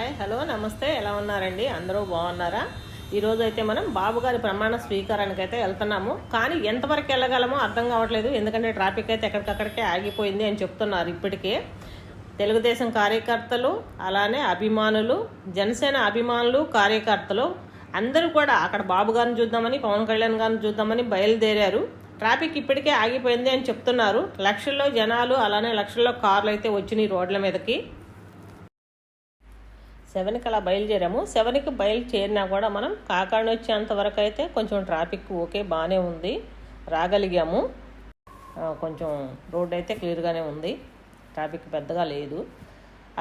Hi hello నమస్తే, ఎలా ఉన్నారండి? అందరూ బాగున్నారా? ఈరోజు అయితే మనం బాబుగారి ప్రమాణ స్వీకారానికి అయితే వెళ్తున్నాము. కానీ ఎంతవరకు వెళ్ళగలమో అర్థం కావట్లేదు, ఎందుకంటే ట్రాఫిక్ అయితే ఎక్కడికక్కడికే ఆగిపోయింది అని చెప్తున్నారు. ఇప్పటికే తెలుగుదేశం కార్యకర్తలు, అలానే అభిమానులు, జనసేన అభిమానులు, కార్యకర్తలు అందరూ కూడా అక్కడ బాబుగారిని చూద్దామని, పవన్ కళ్యాణ్ గారిని చూద్దామని బయలుదేరారు. ట్రాఫిక్ ఇప్పటికే ఆగిపోయింది అని చెప్తున్నారు. లక్షల్లో జనాలు, అలానే లక్షల్లో కార్లు అయితే వచ్చినాయి రోడ్ల మీదకి. 7కి అలా బయలుదేరాము. 7కి బయలుదేరినా కూడా మనం కాకాని వచ్చేంత వరకు అయితే కొంచెం ట్రాఫిక్ ఓకే బాగానే ఉంది, రాగలిగాము. కొంచెం రోడ్ అయితే క్లియర్గానే ఉంది, ట్రాఫిక్ పెద్దగా లేదు.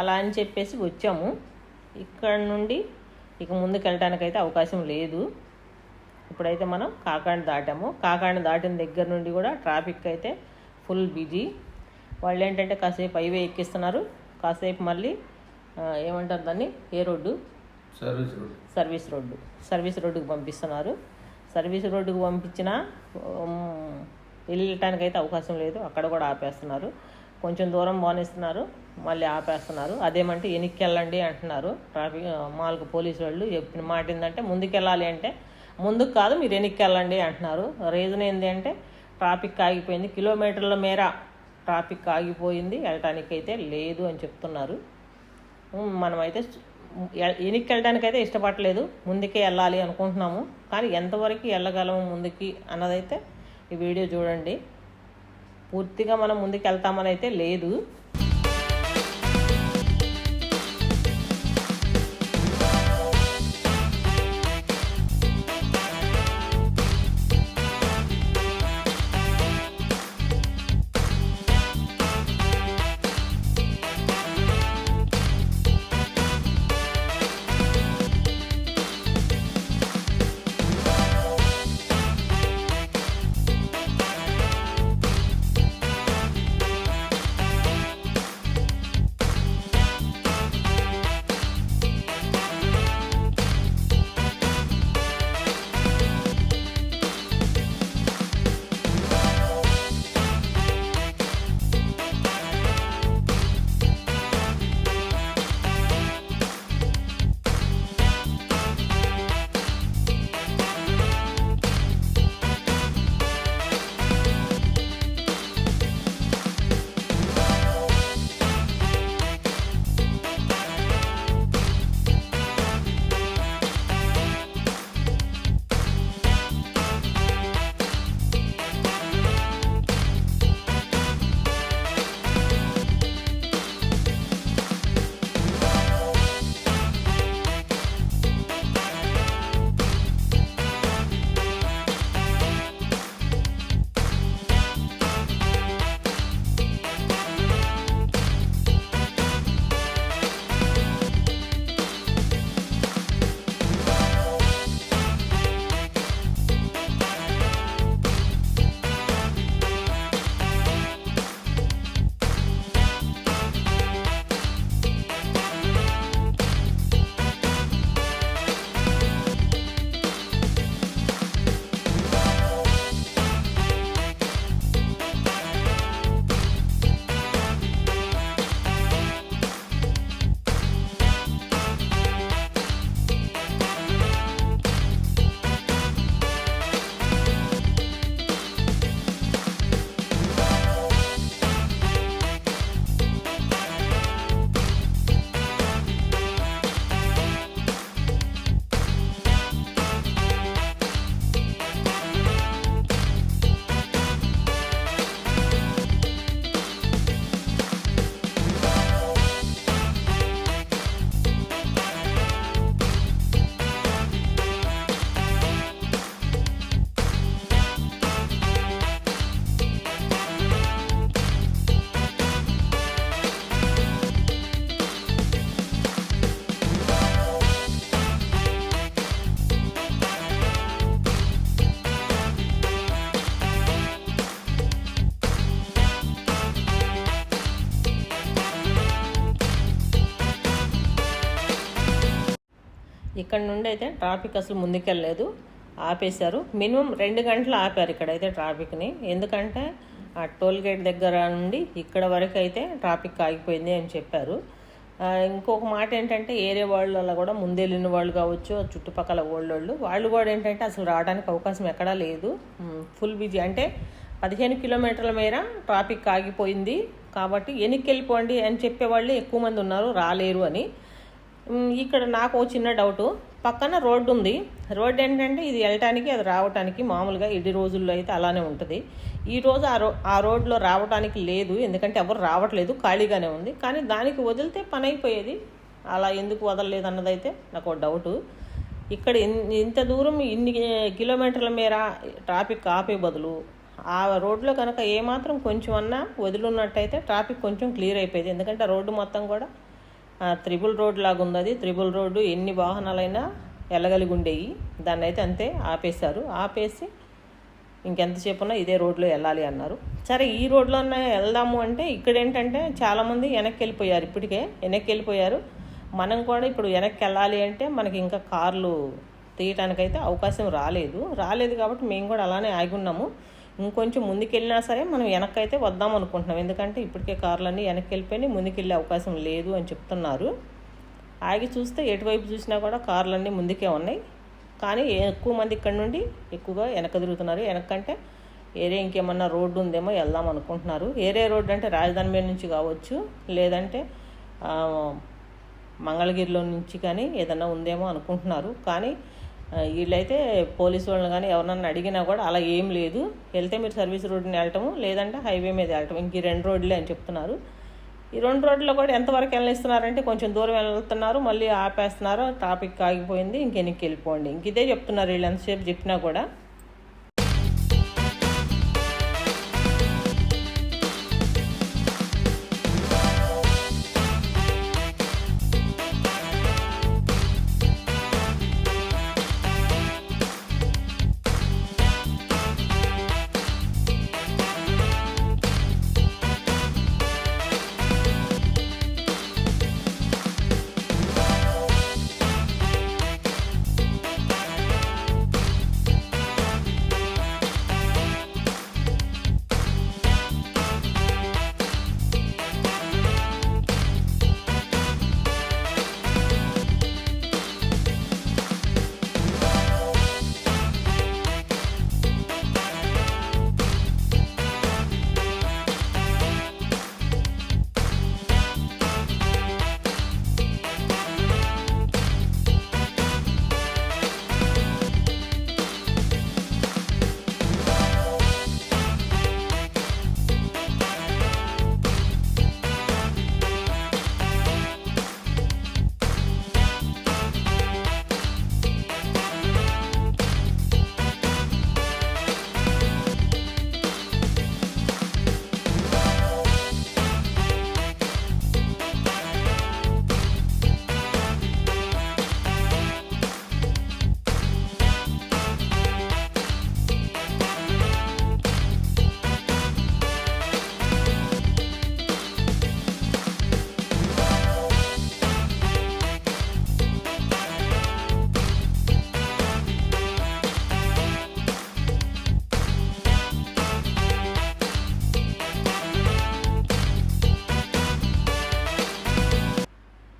అలా అని చెప్పేసి వచ్చాము. ఇక్కడ నుండి ఇక ముందుకు వెళ్ళడానికి అయితే అవకాశం లేదు. ఇప్పుడైతే మనం కాకాని దాటాము. కాకాని దాటిన దగ్గర నుండి కూడా ట్రాఫిక్ అయితే ఫుల్ బిజీ. వాళ్ళు ఏంటంటే కాసేపు హైవే ఎక్కిస్తున్నారు, కాసేపు మళ్ళీ ఏమంటారు దాన్ని, ఏ రోడ్డు, సర్వీస్ రోడ్డుకి పంపిస్తున్నారు. సర్వీస్ రోడ్డుకు పంపించినా వెళ్ళటానికి అయితే అవకాశం లేదు, అక్కడ కూడా ఆపేస్తున్నారు. కొంచెం దూరం బానిస్తున్నారు, మళ్ళీ ఆపేస్తున్నారు. అదేమంటే వెనక్కి వెళ్ళండి అంటున్నారు. ట్రాఫిక్ మాల్కు పోలీసు వాళ్ళు ఎప్పుడు మాట ఏంటంటే ముందుకు వెళ్ళాలి అంటే ముందుకు కాదు, మీరు వెనక్కి వెళ్ళండి అంటున్నారు. రీజన్ ఏంటి అంటే ట్రాఫిక్ ఆగిపోయింది, కిలోమీటర్ల మేర ట్రాఫిక్ ఆగిపోయింది, వెళ్ళటానికి అయితే లేదు అని చెప్తున్నారు. మనమైతే వెనక్కి వెళ్ళడానికి అయితే ఇష్టపడలేదు, ముందుకే వెళ్ళాలి అనుకుంటున్నాము. కానీ ఎంతవరకు వెళ్ళగలము ముందుకి అన్నదైతే ఈ వీడియో చూడండి. పూర్తిగా మనం ముందుకు వెళ్తామని అయితే లేదు. ఇక్కడ నుండి అయితే ట్రాఫిక్ అసలు ముందుకెళ్ళలేదు, ఆపేశారు. మినిమం 2 గంటలు ఆపారు ఇక్కడైతే ట్రాఫిక్ని. ఎందుకంటే ఆ టోల్ గేట్ దగ్గర నుండి ఇక్కడ వరకు అయితే ట్రాఫిక్ ఆగిపోయింది అని చెప్పారు. ఇంకొక మాట ఏంటంటే ఏరే వాళ్ళ కూడా ముందెళ్ళిన వాళ్ళు కావచ్చు, చుట్టుపక్కల వాళ్ళు కూడా ఏంటంటే అసలు రావడానికి అవకాశం ఎక్కడా లేదు. ఫుల్ బిజీ, అంటే 15 కిలోమీటర్ల మేర ట్రాఫిక్ ఆగిపోయింది కాబట్టి వెనక్కి వెళ్ళిపోండి అని చెప్పేవాళ్ళు ఎక్కువ మంది ఉన్నారు, రాలేరు అని. ఇక్కడ నాకు చిన్న డౌటు, పక్కన రోడ్డు ఉంది. రోడ్డు ఏంటంటే ఇది వెళ్ళటానికి అది రావటానికి మామూలుగా ఇడి రోజుల్లో అయితే అలానే ఉంటుంది. ఈరోజు ఆ రోడ్లో రావడానికి లేదు, ఎందుకంటే ఎవరు రావట్లేదు, ఖాళీగానే ఉంది. కానీ దానికి వదిలితే పని అయిపోయేది, అలా ఎందుకు వదలలేదు అన్నదైతే నాకు డౌటు. ఇక్కడ ఇంత దూరం ఇన్ని కిలోమీటర్ల మేర ట్రాఫిక్ ఆపే బదులు ఆ రోడ్లో కనుక ఏమాత్రం కొంచెం అన్నా వదిలిన్నట్టయితే ట్రాఫిక్ కొంచెం క్లియర్ అయిపోయేది. ఎందుకంటే రోడ్డు మొత్తం కూడా త్రిబుల్ రోడ్ లాగా ఉంది. అది త్రిబుల్ రోడ్డు, ఎన్ని వాహనాలైనా వెళ్ళగలిగి ఉండేవి. దాన్ని అయితే అంతే ఆపేశారు. ఆపేసి ఇంకెంతసేపు ఉన్నా ఇదే రోడ్లో వెళ్ళాలి అన్నారు. సరే ఈ రోడ్లోనే వెళ్దాము అంటే ఇక్కడ ఏంటంటే చాలామంది వెనక్కి వెళ్ళిపోయారు, ఇప్పటికే వెనక్కి వెళ్ళిపోయారు. మనం కూడా ఇప్పుడు వెనక్కి వెళ్ళాలి అంటే మనకి ఇంకా కార్లు తీయటానికైతే అవకాశం రాలేదు కాబట్టి మేము కూడా అలానే ఆగి ఉన్నాము. ఇంకొంచెం ముందుకెళ్ళినా సరే మనం వెనక్కి అయితే వద్దాం అనుకుంటున్నాం, ఎందుకంటే ఇప్పటికే కార్లన్నీ వెనక్కి వెళ్ళిపోయి ముందుకెళ్ళే అవకాశం లేదు అని చెప్తున్నారు. ఆగి చూస్తే ఎటువైపు చూసినా కూడా కార్లన్నీ ముందుకే ఉన్నాయి. కానీ ఎక్కువ మంది ఇక్కడ నుండి ఎక్కువగా వెనక తిరుగుతున్నారు. వెనక్కంటే ఏరే ఇంకేమన్నా రోడ్డు ఉందేమో వెళ్దాం అనుకుంటున్నారు. ఏరే రోడ్డు అంటే రాజధాని మీద నుంచి కావచ్చు, లేదంటే మంగళగిరిలో నుంచి కానీ ఏదన్నా ఉందేమో అనుకుంటున్నారు. కానీ వీళ్ళైతే పోలీసు వాళ్ళని కానీ ఎవరన్నా అడిగినా కూడా అలా ఏం లేదు, వెళ్తే మీరు సర్వీస్ రోడ్డుని వెళ్ళటము, లేదంటే హైవే మీద వెళ్ళటం, ఇంక ఈ 2 రోడ్లే అని చెప్తున్నారు. ఈ 2 రోడ్లలో కూడా ఎంతవరకు వెళ్ళనిస్తున్నారంటే కొంచెం దూరం వెళ్తున్నారు, మళ్ళీ ఆపేస్తున్నారు, ట్రాఫిక్ ఆగిపోయింది, ఇంకెనికి వెళ్ళిపోండి, ఇంక ఇదే చెప్తున్నారు వీళ్ళు ఎంతసేపు చెప్పినా కూడా.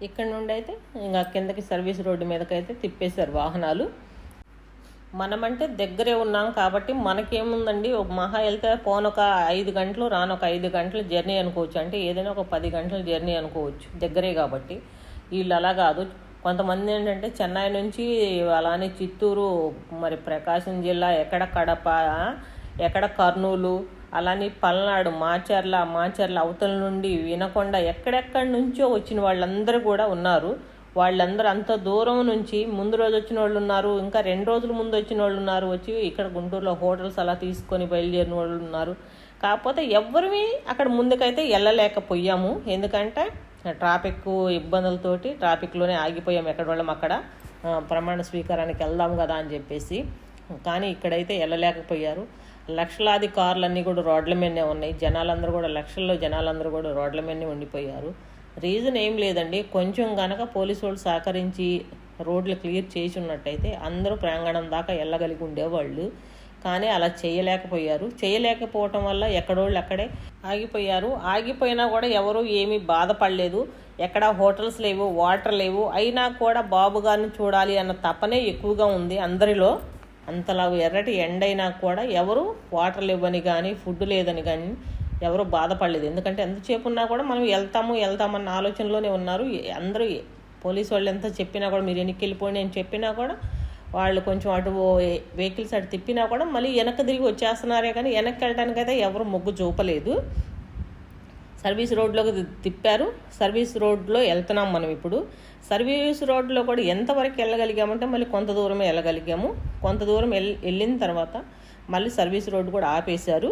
ఇక్కడ నుండి అయితే ఇంకా కిందకి సర్వీస్ రోడ్డు మీదకైతే తిప్పేశారు వాహనాలు. మనమంటే దగ్గరే ఉన్నాం కాబట్టి మనకేముందండి, ఒక మహా వెళ్తే పోనొక 5 గంటలు రానొక 5 గంటల జర్నీ అనుకోవచ్చు, అంటే ఏదైనా ఒక 10 గంటల జర్నీ అనుకోవచ్చు, దగ్గరే కాబట్టి. వీళ్ళు అలా కాదు, కొంతమంది ఏంటంటే చెన్నై నుంచి అలానే చిత్తూరు, మరి ప్రకాశం జిల్లా, ఎక్కడ కడప, ఎక్కడ కర్నూలు, అలానే పల్నాడు, మాచర్ల అవతల నుండి వినకొండ, ఎక్కడెక్కడి నుంచో వచ్చిన వాళ్ళందరూ కూడా ఉన్నారు. వాళ్ళందరూ అంత దూరం నుంచి ముందు రోజు వచ్చిన వాళ్ళు ఉన్నారు, ఇంకా 2 రోజుల ముందు వచ్చిన వాళ్ళు ఉన్నారు, వచ్చి ఇక్కడ గుంటూరులో హోటల్స్ అలా తీసుకొని బయలుదేరిన వాళ్ళు ఉన్నారు. కాకపోతే ఎవరివి అక్కడ ముందుకైతే వెళ్ళలేకపోయాము, ఎందుకంటే ట్రాఫిక్ ఇబ్బందులతోటి ట్రాఫిక్లోనే ఆగిపోయాము. ఎక్కడ వాళ్ళం అక్కడ ప్రమాణ స్వీకారానికి వెళ్దాం కదా అని చెప్పేసి. కానీ ఇక్కడైతే వెళ్ళలేకపోయారు. లక్షలాది కార్లన్నీ కూడా రోడ్ల మీదనే ఉన్నాయి, జనాలందరూ కూడా లక్షల్లో జనాలందరూ కూడా రోడ్ల మీదనే ఉండిపోయారు. రీజన్ ఏం లేదండి, కొంచెం కనుక పోలీసు వాళ్ళు సహకరించి రోడ్లు క్లియర్ చేసి ఉన్నట్టయితే అందరూ ప్రాంగణం దాకా వెళ్ళగలిగి ఉండేవాళ్ళు. కానీ అలా చేయలేకపోవటం వల్ల ఎక్కడోళ్ళు అక్కడే ఆగిపోయారు. ఆగిపోయినా కూడా ఎవరు ఏమీ బాధపడలేదు. ఎక్కడ హోటల్స్ లేవు, వాటర్ లేవు. అయినా కూడా బాబు గారిని చూడాలి అన్న తపనే ఎక్కువగా ఉంది అందరిలో. అంతలా ఎర్రటి ఎండైనా కూడా ఎవరు వాటర్ లేవని కానీ ఫుడ్ లేదని కానీ ఎవరు బాధపడలేదు. ఎందుకంటే ఎంతసేపు ఉన్నా కూడా మనం వెళ్తామన్న ఆలోచనలోనే ఉన్నారు అందరూ. పోలీసు వాళ్ళు ఎంత చెప్పినా కూడా మీరు వెనక్కి వెళ్ళిపోండి అని చెప్పినా కూడా వాళ్ళు కొంచెం అటు వెహికల్స్ అటు తిప్పినా కూడా మళ్ళీ వెనక్కి తిరిగి వచ్చేస్తున్నారే కానీ వెనక్కి వెళ్ళడానికైతే ఎవరు మొగ్గు చూపలేదు. సర్వీస్ రోడ్లోకి తిప్పారు. సర్వీస్ రోడ్లో వెళ్తున్నాం మనం ఇప్పుడు. సర్వీస్ రోడ్లో కూడా ఎంతవరకు వెళ్ళగలిగామంటే మళ్ళీ కొంత దూరమే వెళ్ళగలిగాము. కొంత దూరం వెళ్ళిన తర్వాత మళ్ళీ సర్వీస్ రోడ్డు కూడా ఆపేశారు.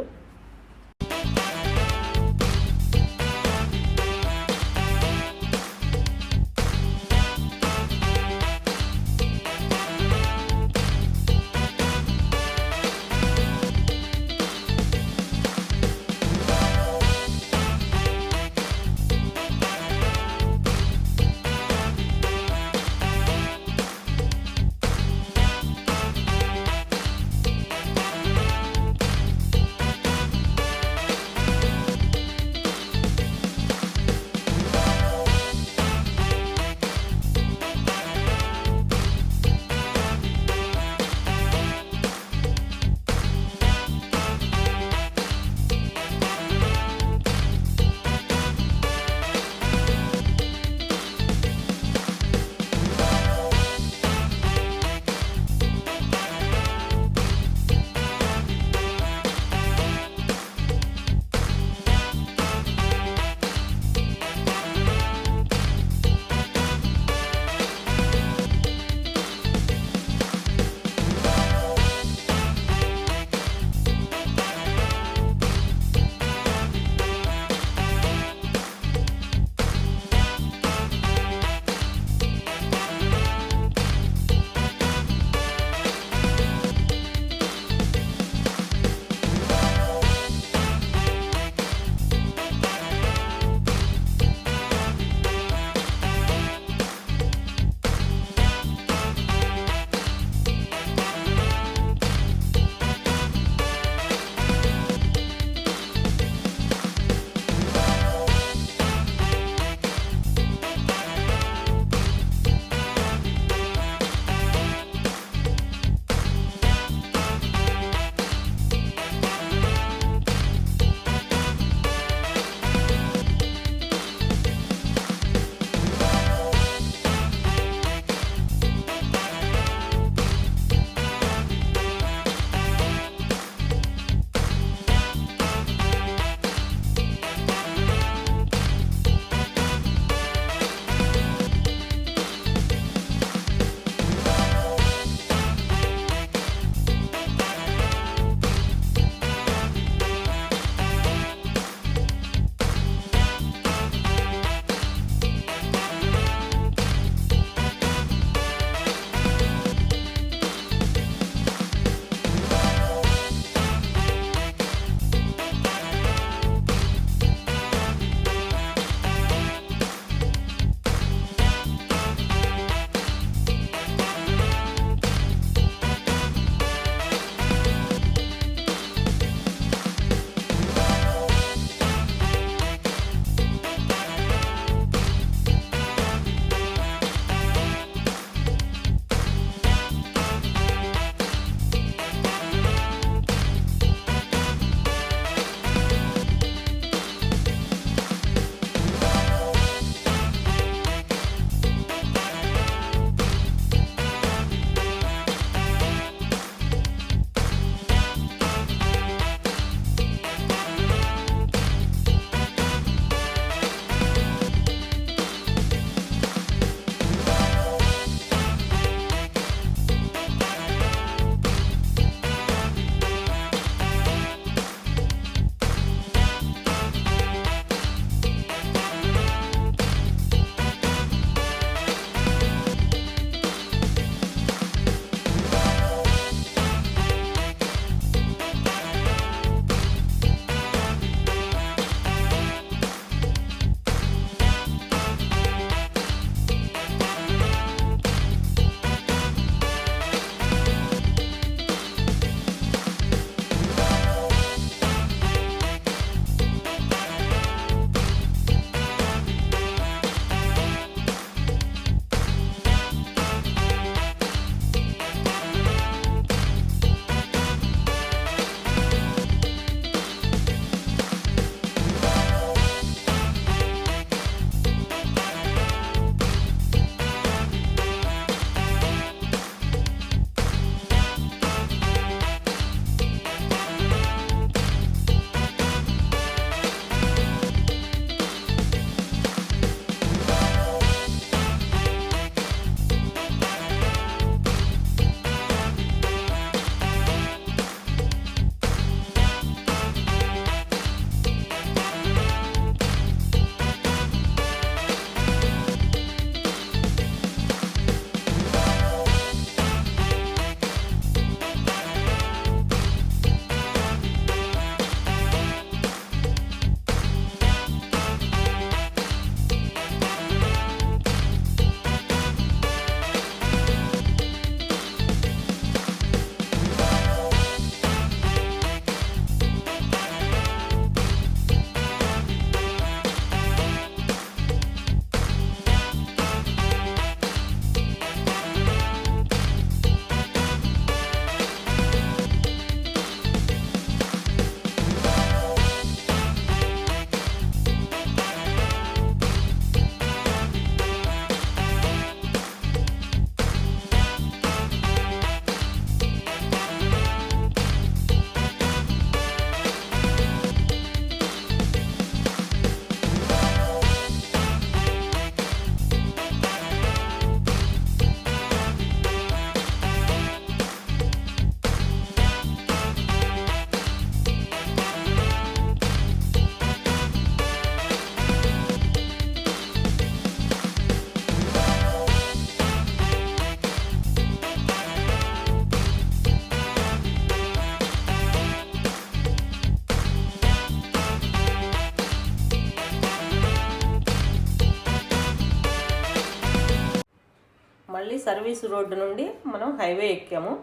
మళ్ళీ సర్వీస్ రోడ్డు నుండి మనం హైవే ఎక్కాము.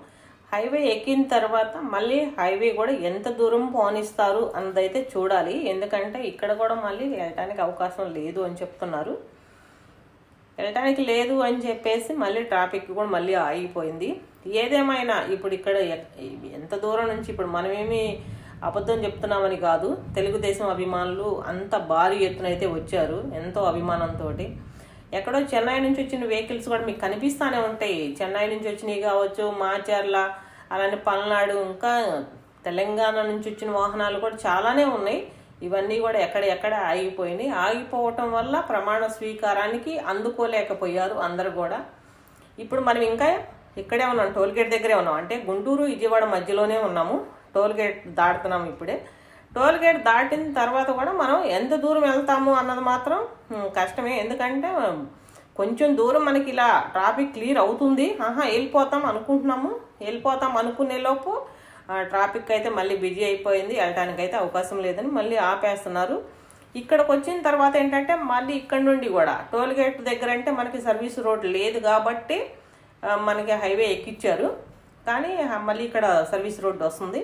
హైవే ఎక్కిన తర్వాత మళ్ళీ హైవే కూడా ఎంత దూరం పోనిస్తారు అన్నదైతే చూడాలి. ఎందుకంటే ఇక్కడ కూడా మళ్ళీ వెళ్ళటానికి అవకాశం లేదు అని చెప్తున్నారు. వెళ్ళటానికి లేదు అని చెప్పేసి మళ్ళీ ట్రాఫిక్ కూడా మళ్ళీ ఆగిపోయింది. ఏదేమైనా ఇప్పుడు ఇక్కడ ఎంత దూరం నుంచి, ఇప్పుడు మనమేమి అబద్ధం చెప్తున్నామని కాదు, తెలుగుదేశం అభిమానులు అంత భారీ ఎత్తున అయితే వచ్చారు ఎంతో అభిమానంతో. ఎక్కడో చెన్నై నుంచి వచ్చిన వెహికల్స్ కూడా మీకు కనిపిస్తూనే ఉంటాయి. చెన్నై నుంచి వచ్చినవి కావచ్చు, మాచర్ల, అలానే పల్నాడు, ఇంకా తెలంగాణ నుంచి వచ్చిన వాహనాలు కూడా చాలానే ఉన్నాయి. ఇవన్నీ కూడా ఎక్కడ ఆగిపోయినాయి. ఆగిపోవటం వల్ల ప్రమాణ స్వీకారానికి అందుకోలేకపోయారు అందరు కూడా. ఇప్పుడు మనం ఇంకా ఇక్కడే ఉన్నాం, టోల్గేట్ దగ్గరే ఉన్నాం. అంటే గుంటూరు విజయవాడ మధ్యలోనే ఉన్నాము. టోల్గేట్ దాటుతున్నాము ఇప్పుడే. టోల్గేట్ దాటిన తర్వాత కూడా మనం ఎంత దూరం వెళ్తాము అన్నది మాత్రం కష్టమే. ఎందుకంటే కొంచెం దూరం మనకి ఇలా ట్రాఫిక్ క్లియర్ అవుతుంది, వెళ్ళిపోతాం అనుకునే లోపు ట్రాఫిక్ అయితే మళ్ళీ బిజీ అయిపోయింది, వెళ్ళటానికి అయితే అవకాశం లేదని మళ్ళీ ఆపేస్తున్నారు. ఇక్కడికి వచ్చిన తర్వాత ఏంటంటే మళ్ళీ ఇక్కడ నుండి కూడా టోల్గేట్ దగ్గర అంటే మనకి సర్వీస్ రోడ్ లేదు కాబట్టి మనకి హైవే ఎక్కిచ్చారు. కానీ మళ్ళీ ఇక్కడ సర్వీస్ రోడ్డు వస్తుంది.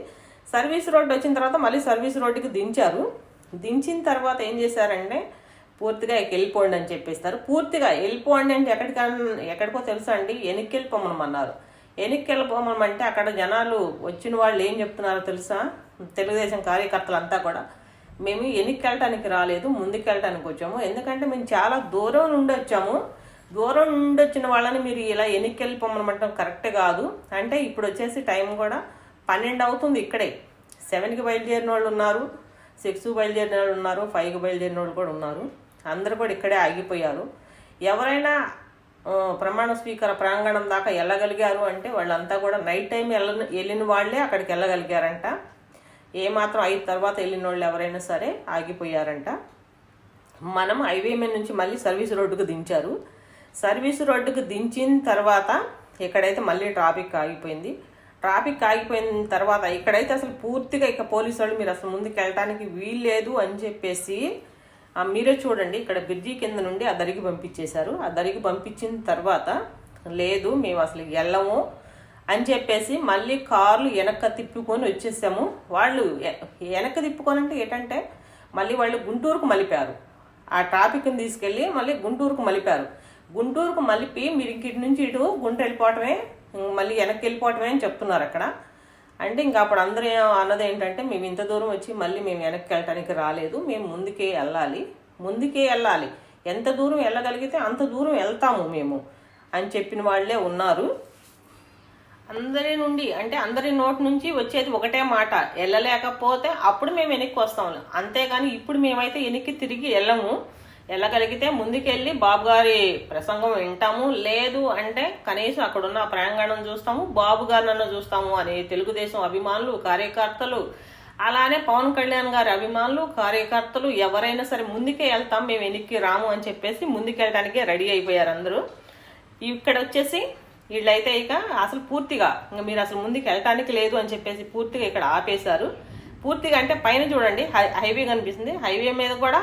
సర్వీస్ రోడ్డు వచ్చిన తర్వాత మళ్ళీ సర్వీస్ రోడ్డుకి దించారు. దించిన తర్వాత ఏం చేశారంటే పూర్తిగా వెళ్ళిపోండి అని చెప్పేస్తారు. పూర్తిగా వెళ్ళిపోండి అంటే ఎక్కడికో తెలుసా అండి, వెనక్కి వెళ్ళిపోమనమన్నారు. వెనక్కి వెళ్ళిపోమంటే అక్కడ జనాలు వచ్చిన వాళ్ళు ఏం చెప్తున్నారో తెలుసా, తెలుగుదేశం కార్యకర్తలంతా కూడా మేము వెనక్కి వెళ్ళటానికి రాలేదు, ముందుకు వెళ్ళటానికి వచ్చాము. ఎందుకంటే మేము చాలా దూరం నుండి వచ్చాము. దూరం నుండి వచ్చిన వాళ్ళని మీరు ఇలా వెనక్కి వెళ్ళిపోమనమంటాం కరెక్ట్ కాదు. అంటే ఇప్పుడు వచ్చేసి టైం కూడా 12 అవుతుంది. ఇక్కడే 7కి బయలుదేరిన వాళ్ళు ఉన్నారు, 6కి బయలుదేరిన వాళ్ళు ఉన్నారు, 5కి బయలుదేరిన వాళ్ళు కూడా ఉన్నారు. అందరూ కూడా ఇక్కడే ఆగిపోయారు. ఎవరైనా ప్రమాణ స్వీకార ప్రాంగణం దాకా వెళ్ళగలిగారు అంటే వాళ్ళంతా కూడా నైట్ టైం వెళ్ళిన వాళ్ళే అక్కడికి వెళ్ళగలిగారంట. ఏమాత్రం 5 తర్వాత వెళ్ళిన వాళ్ళు ఎవరైనా సరే ఆగిపోయారంట. మనం హైవే మీద నుంచి మళ్ళీ సర్వీస్ రోడ్డుకు దించారు. సర్వీస్ రోడ్డుకు దించిన తర్వాత ఇక్కడైతే మళ్ళీ ట్రాఫిక్ ఆగిపోయింది. ట్రాఫిక్ ఆగిపోయిన తర్వాత ఇక్కడైతే అసలు పూర్తిగా ఇక పోలీసు వాళ్ళు మీరు అసలు ముందుకు వెళ్ళటానికి వీల్లేదు అని చెప్పేసి మీరే చూడండి, ఇక్కడ బ్రిడ్జి కింద నుండి ఆ దరికి పంపించేశారు. ఆ దరికి పంపించిన తర్వాత లేదు మేము అసలు వెళ్ళము అని చెప్పేసి మళ్ళీ కార్లు వెనక్కి తిప్పుకొని వచ్చేసాము. వాళ్ళు వెనక్కి తిప్పుకొని అంటే ఏంటంటే మళ్ళీ వాళ్ళు గుంటూరుకు మలిపారు. ఆ ట్రాఫిక్ని తీసుకెళ్ళి మళ్ళీ గుంటూరుకు మలిపారు. గుంటూరుకు మలిపి మీరు ఇంక నుంచి ఇటు గుంటూరు వెళ్ళిపోవటమే, మళ్ళీ వెనక్కి వెళ్ళిపోవటమే అని చెప్తున్నారు అక్కడ. అంటే ఇంకా అప్పుడు అందరూ అన్నది ఏంటంటే మేము ఇంత దూరం వచ్చి మళ్ళీ మేము వెనక్కి వెళ్ళటానికి రాలేదు, మేము ముందుకే వెళ్ళాలి, ఎంత దూరం వెళ్ళగలిగితే అంత దూరం వెళ్తాము మేము అని చెప్పిన వాళ్ళే ఉన్నారు. అందరి నోటి నుంచి వచ్చేది ఒకటే మాట, వెళ్ళలేకపోతే అప్పుడు మేము వెనక్కి వస్తాము, అంతేగాని ఇప్పుడు మేమైతే వెనక్కి తిరిగి వెళ్ళగలిగితే ముందుకెళ్ళి బాబు గారి ప్రసంగం వింటాము, లేదు అంటే కనీసం అక్కడున్న ప్రాంగణం చూస్తాము, బాబు గారినన్నా చూస్తాము అని తెలుగుదేశం అభిమానులు, కార్యకర్తలు, అలానే పవన్ కళ్యాణ్ గారి అభిమానులు, కార్యకర్తలు ఎవరైనా సరే ముందుకే వెళ్తాం, మేము వెనక్కి రాము అని చెప్పేసి ముందుకెళ్ళడానికే రెడీ అయిపోయారు అందరూ. ఇక్కడ వచ్చేసి వీళ్ళైతే ఇక అసలు పూర్తిగా ఇంకా మీరు అసలు ముందుకు వెళ్ళటానికి లేదు అని చెప్పేసి పూర్తిగా ఇక్కడ ఆపేశారు. పూర్తిగా అంటే పైన చూడండి హైవే కనిపిస్తుంది, హైవే మీద కూడా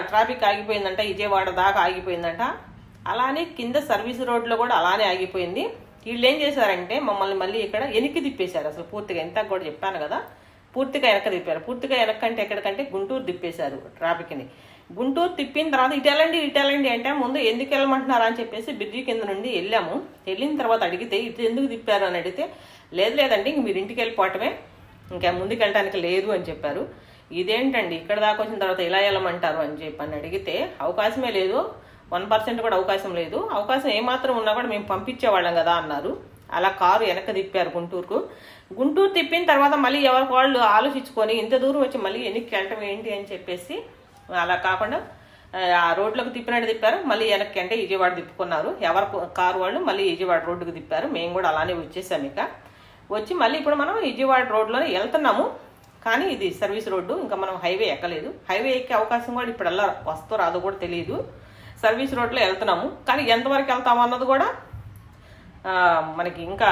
ట్రాఫిక్ ఆగిపోయిందంట, విజయవాడ దాకా ఆగిపోయిందంట. అలానే కింద సర్వీస్ రోడ్లో కూడా అలానే ఆగిపోయింది. వీళ్ళు ఏం చేశారంటే మమ్మల్ని మళ్ళీ ఇక్కడ వెనక్కి తిప్పేశారు. అసలు పూర్తిగా ఎంత కూడా చెప్పాను కదా, పూర్తిగా వెనక్కి తిప్పారు. పూర్తిగా వెనక్కంటే ఎక్కడికంటే గుంటూరు తిప్పేశారు ట్రాఫిక్ని. గుంటూరు తిప్పిన తర్వాత ఇటు వెళ్ళండి అంటే ముందు ఎందుకు వెళ్ళమంటున్నారా అని చెప్పేసి బ్రిడ్జి కింద నుండి వెళ్ళిన తర్వాత అడిగితే ఇటు ఎందుకు తిప్పారు అని అడిగితే లేదండి ఇంక మీరు ఇంటికి వెళ్ళిపోవటమే, ఇంకా ముందుకు వెళ్ళడానికి లేదు అని చెప్పారు. ఇదేంటండి ఇక్కడ దాకా వచ్చిన తర్వాత ఇలా వెళ్ళమంటారు అని చెప్పని అడిగితే అవకాశమే లేదు, 1% కూడా అవకాశం లేదు, అవకాశం ఏమాత్రం ఉన్నా కూడా మేము పంపించేవాళ్ళం కదా అన్నారు. అలా కారు వెనక్కి తిప్పారు గుంటూరుకు. గుంటూరు తిప్పిన తర్వాత మళ్ళీ ఎవరికి వాళ్ళు ఆలోచించుకొని ఇంత దూరం వచ్చి మళ్ళీ వెనక్కి వెళ్ళటం ఏంటి అని చెప్పేసి అలా కాకుండా ఆ రోడ్లకు తిప్పినట్టు తిప్పారు. మళ్ళీ వెనక్కి అంటే విజయవాడ తిప్పుకున్నారు. ఎవరి కారు వాళ్ళు మళ్ళీ విజయవాడ రోడ్డుకు తిప్పారు. మేము కూడా అలానే వచ్చేసాము. ఇక వచ్చి మళ్ళీ ఇప్పుడు మనం విజయవాడ రోడ్లోనే వెళ్తున్నాము. కానీ ఇది సర్వీస్ రోడ్డు, ఇంకా మనం హైవే ఎక్కలేదు. హైవే ఎక్కే అవకాశం కూడా ఇప్పుడు వస్తో రాదో కూడా తెలియదు. సర్వీస్ రోడ్లో వెళ్తున్నాము. కానీ ఎంతవరకు వెళ్తాము అన్నది కూడా మనకి ఇంకా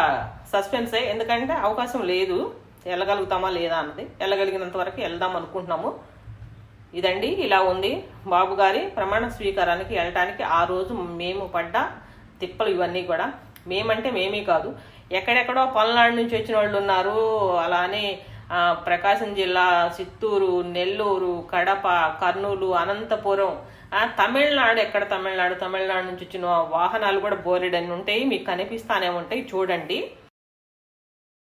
సస్పెన్సే, ఎందుకంటే అవకాశం లేదు, వెళ్ళగలుగుతామా లేదా అన్నది. వెళ్ళగలిగినంత వరకు వెళ్దాం అనుకుంటున్నాము. ఇదండి, ఇలా ఉంది బాబు గారి ప్రమాణ స్వీకారానికి వెళ్ళటానికి ఆ రోజు మేము పడ్డ తిప్పలు ఇవన్నీ కూడా. మేమంటే మేమే కాదు, ఎక్కడెక్కడో పల్నాడు నుంచి వచ్చిన వాళ్ళు ఉన్నారు. అలానే ప్రకాశం జిల్లా, చిత్తూరు, నెల్లూరు, కడప, కర్నూలు, అనంతపురం, తమిళనాడు, తమిళనాడు నుంచి వచ్చిన వాహనాలు కూడా బోలెడన్ని ఉంటాయి, మీకు కనిపిస్తానే ఉంటాయి, చూడండి.